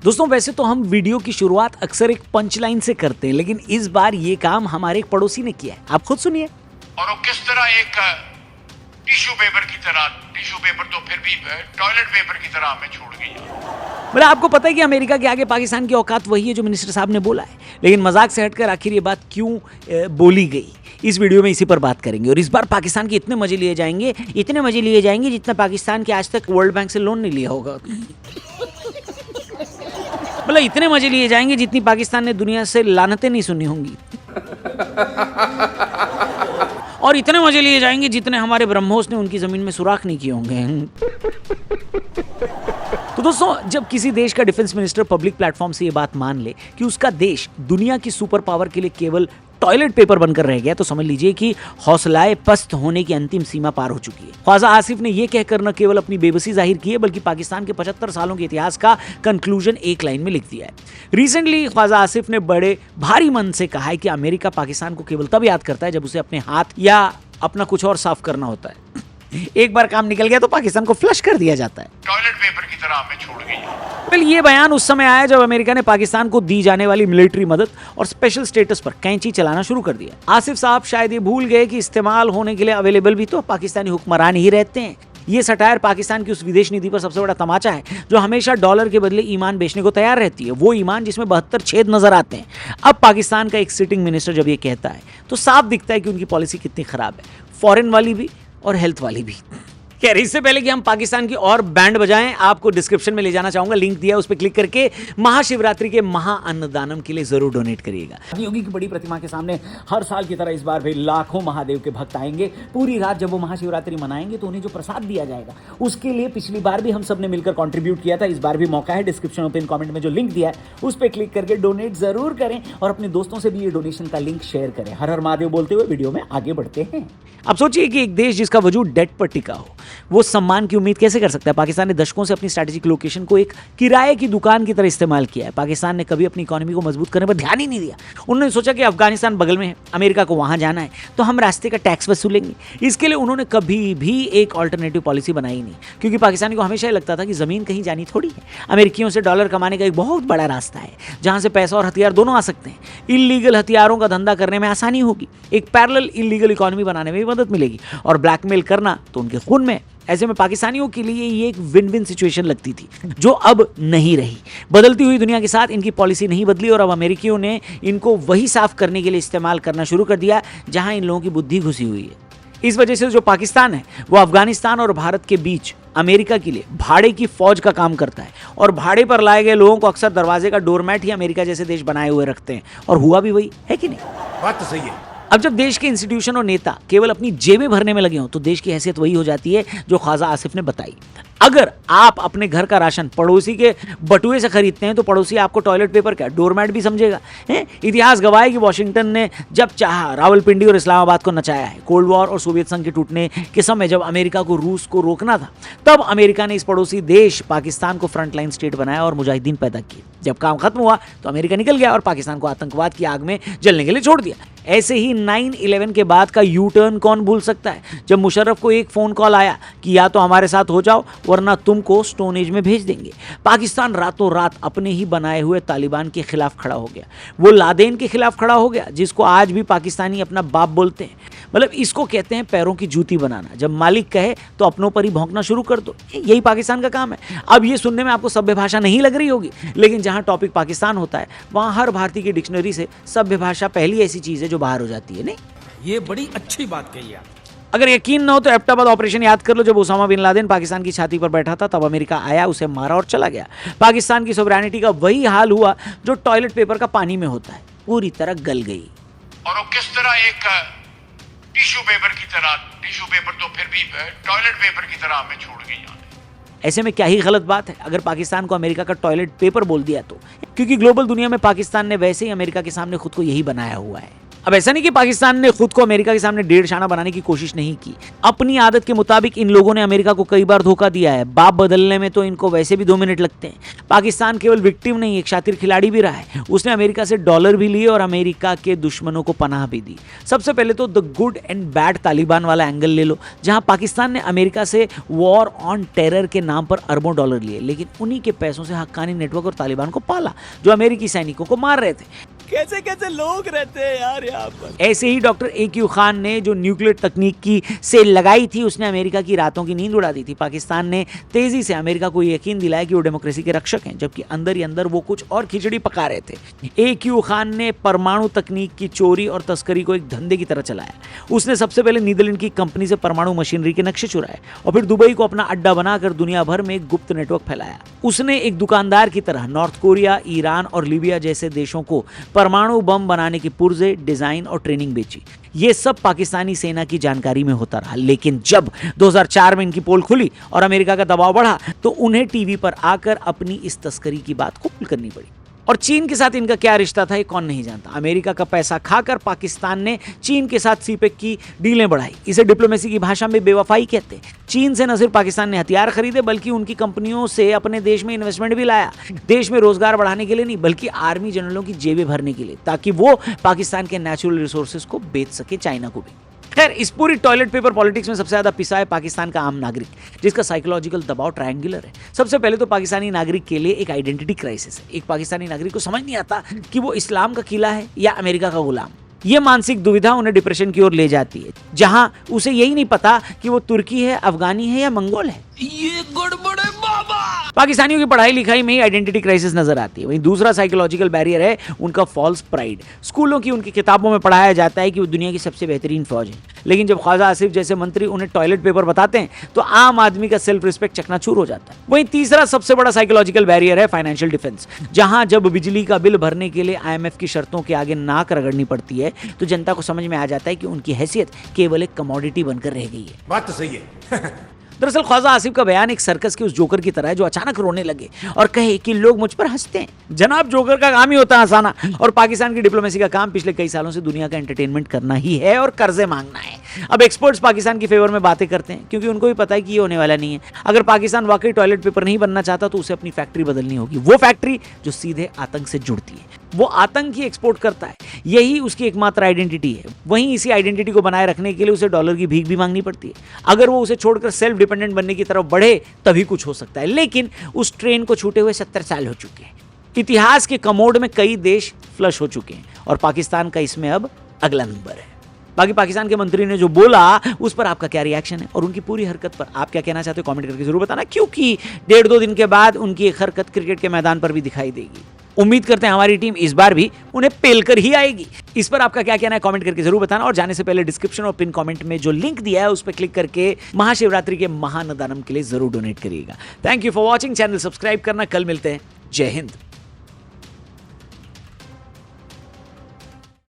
दोस्तों वैसे तो हम वीडियो की शुरुआत अक्सर एक पंच लाइन से करते हैं, लेकिन इस बार ये काम हमारे एक पड़ोसी ने किया है। आप खुद सुनिए। और वो किस तरह एक टिश्यू पेपर की तरह, टिश्यू पेपर तो फिर भी टॉयलेट पेपर की तरह हमें छोड़ गई। मतलब आपको पता है कि अमेरिका के आगे पाकिस्तान की औकात वही है जो मिनिस्टर साहब ने बोला है, लेकिन मजाक से हटकर आखिर ये बात क्यों बोली गई, इस वीडियो में इसी पर बात करेंगे। और इस बार पाकिस्तान के इतने मजे लिए जाएंगे जितना पाकिस्तान के आज तक वर्ल्ड बैंक से लोन नहीं लिया होगा। मतलब इतने मजे लिए जाएंगे जितनी पाकिस्तान ने दुनिया से लानतें नहीं सुनी होंगी। और इतने मजे लिए जाएंगे जितने हमारे ब्रह्मोस ने उनकी जमीन में सुराख नहीं किए होंगे। तो दोस्तों जब किसी देश का डिफेंस मिनिस्टर पब्लिक प्लेटफॉर्म से ये बात मान ले कि उसका देश दुनिया की सुपर पावर के लिए केवल टॉयलेट पेपर बनकर रह गया, तो समझ लीजिए कि हौसलाए पस्त होने की अंतिम सीमा पार हो चुकी है। ख्वाजा आसिफ ने यह कहकर न केवल अपनी बेबसी जाहिर की है, बल्कि पाकिस्तान के 75 सालों के इतिहास का कंक्लूजन एक लाइन में लिख दिया है। रिसेंटली ख्वाजा आसिफ ने बड़े भारी मन से कहा है कि अमेरिका पाकिस्तान को केवल तब याद करता है जब उसे अपने हाथ या अपना कुछ और साफ करना होता है। एक बार काम निकल गया तो पाकिस्तान को फ्लश कर दिया जाता है। टॉयलेट पेपर की तरह हमें छोड़ गई। वेल ये बयान उस समय आया जब अमेरिका ने पाकिस्तान को दी जाने वाली मिलिट्री मदद और स्पेशल स्टेटस पर कैंची चलाना शुरू कर दिया। आसिफ साहब शायद ये भूल गए कि इस्तेमाल होने के लिए अवेलेबल भी तो पाकिस्तानी हुक्मरान ही रहते हैं। ये सटायर पाकिस्तान की उस विदेश नीति पर सबसे बड़ा तमाचा है जो हमेशा डॉलर के बदले ईमान बेचने को तैयार रहती है, वो ईमान जिसमें 72 छेद नजर आते हैं। अब पाकिस्तान का एक सिटिंग मिनिस्टर जब ये कहता है तो साफ दिखता है कि उनकी पॉलिसी कितनी खराब है, फॉरेन वाली भी और हेल्थ वाली भी। खैर इससे पहले कि हम पाकिस्तान की और बैंड बजाएं, आपको डिस्क्रिप्शन में ले जाना चाहूंगा, लिंक दिया है, उस पर क्लिक करके महाशिवरात्रि के महाअन्नदानम के लिए जरूर डोनेट करिएगा। योगी की बड़ी प्रतिमा के सामने हर साल की तरह इस बार भी लाखों महादेव के भक्त आएंगे। पूरी रात जब वो महाशिवरात्रि मनाएंगे तो उन्हें जो प्रसाद दिया जाएगा उसके लिए पिछली बार भी हम सब ने मिलकर कॉन्ट्रीब्यूट किया था। इस बार भी मौका है, डिस्क्रिप्शन में पिन कमेंट में जो लिंक दिया है उस पर क्लिक करके डोनेट जरूर करें और अपने दोस्तों से भी ये डोनेशन का लिंक शेयर करें। हर हर महादेव बोलते हुए वीडियो में आगे बढ़ते हैं। अब सोचिए कि एक देश जिसका वजूद डेट पर टिका हो वो सम्मान की उम्मीद कैसे कर सकता है। पाकिस्तान ने दशकों से अपनी स्ट्रैटेजिक लोकेशन को एक किराए की दुकान की तरह इस्तेमाल किया है। पाकिस्तान ने कभी अपनी इकोनॉमी को मजबूत करने पर ध्यान ही नहीं दिया। उन्होंने सोचा कि अफगानिस्तान बगल में है, अमेरिका को वहां जाना है तो हम रास्ते का टैक्स वसूलेंगे। इसके लिए उन्होंने कभी भी एक ऑल्टरनेटिव पॉलिसी बनाई नहीं, क्योंकि पाकिस्तानी को हमेशा लगता था कि जमीन कहीं जानी थोड़ी है। अमेरिकियों से डॉलर कमाने का एक बहुत बड़ा रास्ता है जहां से पैसा और हथियार दोनों आ सकते हैं। इल्लीगल हथियारों का धंधा करने में आसानी होगी, एक पैरेलल इल्लीगल इकोनॉमी बनाने में भी मदद मिलेगी, और ब्लैकमेल करना तो उनके खून में। ऐसे में पाकिस्तानियों के लिए ये एक विन विन सिचुएशन लगती थी जो अब नहीं रही। बदलती हुई दुनिया के साथ इनकी पॉलिसी नहीं बदली और अब अमेरिकियों ने इनको वही साफ करने के लिए इस्तेमाल करना शुरू कर दिया जहां इन लोगों की बुद्धि घुसी हुई है। इस वजह से जो पाकिस्तान है वो अफगानिस्तान और भारत के बीच अमेरिका के लिए भाड़े की फौज का काम करता है, और भाड़े पर लाए गए लोगों को अक्सर दरवाजे का डोरमैट ही अमेरिका जैसे देश बनाए हुए रखते हैं, और हुआ भी वही है कि नहीं? बात तो सही है। अब जब देश के इंस्टीट्यूशन और नेता केवल अपनी जेबें भरने में लगे हों तो देश की हैसियत वही हो जाती है जो ख्वाजा आसिफ ने बताई। अगर आप अपने घर का राशन पड़ोसी के बटुए से खरीदते हैं तो पड़ोसी आपको टॉयलेट पेपर क्या डोरमैट भी समझेगा। इतिहास गवाह है कि वॉशिंगटन ने जब चाहा रावलपिंडी और इस्लामाबाद को नचाया है। कोल्ड वॉर और सोवियत संघ के टूटने के समय जब अमेरिका को रूस को रोकना था तब अमेरिका ने इस पड़ोसी देश पाकिस्तान को फ्रंटलाइन स्टेट बनाया और मुजाहिदीन पैदा किए। जब काम खत्म हुआ तो अमेरिका निकल गया और पाकिस्तान को आतंकवाद की आग में जलने के लिए छोड़ दिया। ऐसे ही 9/11 के बाद का यू टर्न कौन भूल सकता है, जब मुशर्रफ को एक फोन कॉल आया कि या तो हमारे साथ हो जाओ वरना तुमको स्टोन एज में भेज देंगे। पाकिस्तान रातों रात अपने ही बनाए हुए तालिबान के खिलाफ खड़ा हो गया। वो लादेन के खिलाफ खड़ा हो गया जिसको आज भी पाकिस्तानी अपना बाप बोलते हैं। मतलब इसको कहते हैं पैरों की जूती बनाना। जब मालिक कहे तो अपनों पर ही भौंकना शुरू कर दो, यही पाकिस्तान का काम है। अब ये सुनने में आपको सभ्य भाषा नहीं लग रही होगी, लेकिन जहां टॉपिक पाकिस्तान होता है वहां हर भारतीय की डिक्शनरी से सभ्य भाषा पहली ऐसी चीज है जो बाहर हो जाती है। नहीं, ये बड़ी अच्छी बात कही आप। अगर यकीन न हो तो एबटाबाद ऑपरेशन याद कर लो। जब ओसामा बिन लादेन पाकिस्तान की छाती पर बैठा था तब अमेरिका आया, उसे मारा और चला गया। पाकिस्तान की सोवरेनिटी का वही हाल हुआ जो टॉयलेट पेपर का पानी में होता है, पूरी तरह गल गई। और वो किस तरह एक टिश्यू पेपर की तरह, टिश्यू पेपर तो फिर भी टॉयलेट पेपर की तरह हमें छोड़ गई। ऐसे में क्या ही गलत बात है अगर पाकिस्तान को अमेरिका का टॉयलेट पेपर बोल दिया तो, क्योंकि ग्लोबल दुनिया में पाकिस्तान ने वैसे ही अमेरिका के सामने खुद को यही बनाया हुआ है। अब ऐसा नहीं कि पाकिस्तान ने खुद को अमेरिका के सामने डेढ़ शाना बनाने की कोशिश नहीं की। अपनी आदत के मुताबिक इन लोगों ने अमेरिका को कई बार धोखा दिया है। बाप बदलने में तो इनको वैसे भी 2 मिनट लगते हैं। पाकिस्तान केवल विक्टिम नहीं, एक शातिर खिलाड़ी भी रहा है। उसने अमेरिका से डॉलर भी लिए और अमेरिका के दुश्मनों को पनाह भी दी। सबसे पहले तो the good and bad Taliban वाला एंगल ले लो, जहां पाकिस्तान ने अमेरिका से वॉर ऑन टेरर के नाम पर अरबों डॉलर लिए, लेकिन उन्हीं के पैसों से हक्कानी नेटवर्क और तालिबान को पाला जो अमेरिकी सैनिकों को मार रहे थे। कैसे कैसे लोग रहते हैं यार यहाँ पर। ऐसे ही डॉक्टर AQ खान ने जो न्यूक्लियर तकनीक की सेल लगाई थी, उसने अमेरिका की रातों की नींद उड़ा दी थी। पाकिस्तान ने तेजी से अमेरिका को यकीन दिलाया कि वो डेमोक्रेसी के रक्षक हैं, जबकि अंदर ही अंदर वो कुछ और खिचड़ी पका रहे थे। AQ खान ने परमाणु तकनीक की चोरी और तस्करी को एक धंधे की तरह चलाया। उसने सबसे पहले नीदरलैंड की कंपनी से परमाणु मशीनरी के नक्शे चुराए और फिर दुबई को अपना अड्डा बनाकर दुनिया भर में एक गुप्त नेटवर्क फैलाया। उसने एक दुकानदार की तरह नॉर्थ कोरिया, ईरान और लीबिया जैसे देशों को परमाणु बम बनाने की पुर्जे, डिजाइन और ट्रेनिंग बेची। ये सब पाकिस्तानी सेना की जानकारी में होता रहा, लेकिन जब 2004 में इनकी पोल खुली और अमेरिका का दबाव बढ़ा तो उन्हें टीवी पर आकर अपनी इस तस्करी की बात कबूल करनी पड़ी। और चीन के साथ इनका क्या रिश्ता था ये कौन नहीं जानता। अमेरिका का पैसा खाकर पाकिस्तान ने चीन के साथ सीपेक की डीलें बढ़ाई। इसे डिप्लोमेसी की भाषा में बेवफाई कहते हैं। चीन से न सिर्फ पाकिस्तान ने हथियार खरीदे, बल्कि उनकी कंपनियों से अपने देश में इन्वेस्टमेंट भी लाया। देश में रोजगार बढ़ाने के लिए नहीं, बल्कि आर्मी जनरलों की जेबें भरने के लिए, ताकि वो पाकिस्तान के नेचुरल रिसोर्सेज को बेच सके चाइना को भी। खैर, इस पूरी टॉयलेट पेपर पॉलिटिक्स में सबसे ज्यादा पिसा है पाकिस्तान का आम नागरिक, जिसका साइकोलॉजिकल दबाव ट्रायंगुलर है। सबसे पहले तो पाकिस्तानी नागरिक के लिए एक आइडेंटिटी क्राइसिस है। एक पाकिस्तानी नागरिक को समझ नहीं आता कि वो इस्लाम का किला है या अमेरिका का गुलाम। ये मानसिक दुविधा उन्हें डिप्रेशन की ओर ले जाती है, जहां उसे यही नहीं पता कि वो तुर्की है, अफगानी है या मंगोल है। ये गड़बड़ है बाबा। पाकिस्तानियों की पढ़ाई लिखाई में ही आइडेंटिटी क्राइसिस नजर आती है। वहीं दूसरा साइकोलॉजिकल बैरियर है उनका फॉल्स प्राइड। स्कूलों की उनकी किताबों में पढ़ाया जाता है कि वो दुनिया की सबसे बेहतरीन फौज है, लेकिन जब ख्वाजा आसिफ जैसे मंत्री उन्हें टॉयलेट पेपर बताते हैं तो आम आदमी का सेल्फ रिस्पेक्ट चकनाचूर हो जाता है। वहीं तीसरा सबसे बड़ा साइकोलॉजिकल बैरियर है फाइनेंशियल डिफेंस। जहां जब बिजली का बिल भरने के लिए IMF की शर्तों के आगे नाक रगड़नी पड़ती है तो जनता को समझ में आ जाता है कि उनकी हैसियत केवल एक कमोडिटी बनकर रह गई है। बात तो सही है। दरअसल ख्वाजा आसिफ का बयान एक सर्कस के उस जोकर की तरह है जो अचानक रोने लगे और कहे कि लोग मुझ पर हंसते हैं। जनाब, जोकर का काम ही होता है हंसाना, और पाकिस्तान की डिप्लोमेसी का काम पिछले कई सालों से दुनिया का एंटरटेनमेंट करना ही है और कर्जे मांगना है। अब एक्सपर्ट्स पाकिस्तान की फेवर में बातें करते हैं क्योंकि उनको भी पता है कि ये होने वाला नहीं है। अगर पाकिस्तान वाकई टॉयलेट पेपर नहीं बनना चाहता तो उसे अपनी फैक्ट्री बदलनी होगी, वो फैक्ट्री जो सीधे आतंक से जुड़ती है। वो आतंक ही एक्सपोर्ट करता है, यही उसकी एकमात्र आइडेंटिटी है। वहीं इसी आइडेंटिटी को बनाए रखने के लिए उसे डॉलर की भीख भी मांगनी पड़ती है। अगर वो उसे छोड़कर सेल्फ डिपेंडेंट बनने की तरफ बढ़े तभी कुछ हो सकता है, लेकिन उस ट्रेन को छूटे हुए 70 साल हो चुके हैं। इतिहास के कमोड में कई देश फ्लश हो चुके हैं और पाकिस्तान का इसमें अब अगला नंबर है। बाकी पाकिस्तान के मंत्री ने जो बोला उस पर आपका क्या रिएक्शन है और उनकी पूरी हरकत पर आप क्या कहना चाहते हो कमेंट करके जरूर बताना, क्योंकि 1.5-2 दिन के बाद उनकी एक हरकत क्रिकेट के मैदान पर भी दिखाई देगी। उम्मीद करते हैं हमारी टीम इस बार भी उन्हें पेल कर ही आएगी। इस पर आपका क्या कहना है कमेंट करके जरूर बताना, और जाने से पहले डिस्क्रिप्शन और पिन कमेंट में जो लिंक दिया है उस पर क्लिक करके महाशिवरात्रि के महानदानम के लिए जरूर डोनेट करिएगा। Thank you for watching. Channel subscribe करना। कल मिलते हैं। जय हिंद।